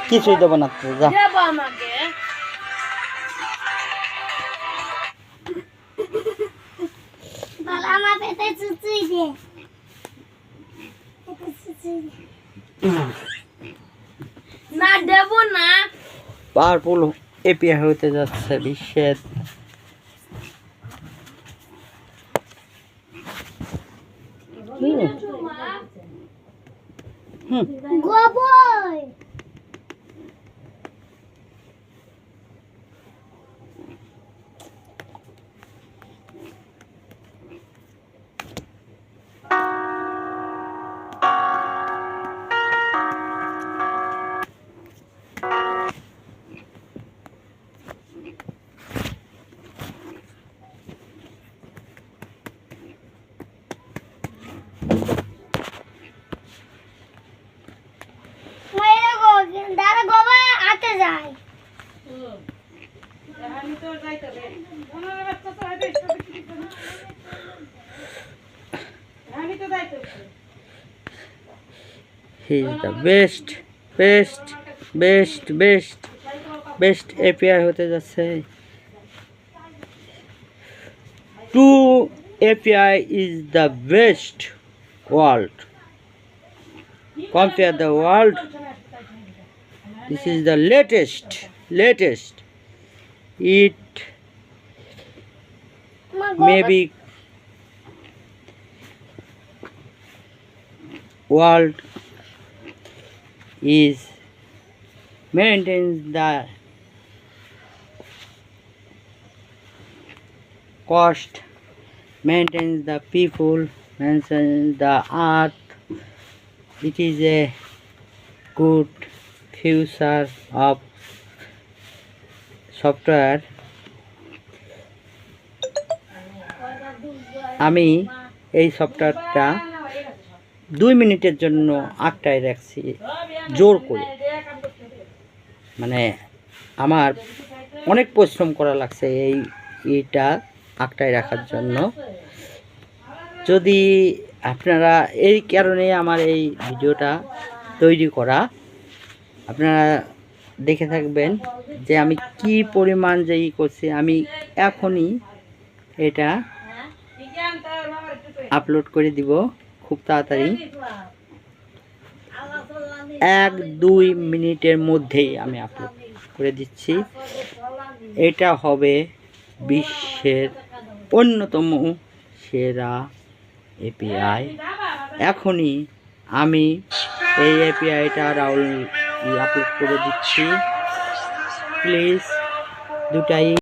কিছুই দেবো না তো, যা। না দেব না। পাওয়ারফুল এপিআই হতে যাচ্ছে বিশ্বের গোবর দাঁড়া গোবর আতে যায়। He is the best API হতে যাচ্ছে। 2 API is the best world. Compare the world. This is the latest. It maybe world is maintains the cost, maintains the people, maintains the earth. It is a good future of software. আমি এই সফটওয়্যারটা 2 মিনিটের জন্য আটকায় রাখছি জোর করে, মানে আমার অনেক পরিশ্রম করা লাগছে এইটা আটকায় রাখার জন্য। যদি আপনারা এই কারণে আমার এই ভিডিওটা তৈরি করা, আপনারা দেখে থাকবেন যে আমি কি পরিমাণ যেই করছি। আমি এখনই এটা আপলোড করে দিব খুব তাড়াতাড়ি, 1-2 মিনিটের মধ্যেই আমি আপলোড করে দিচ্ছি। এটা হবে বিশ্বের অন্যতম সেরা এপিআই। এখনই আমি এই এপিআইটা আপলোড করে দিচ্ছি। প্লিজ দুটাই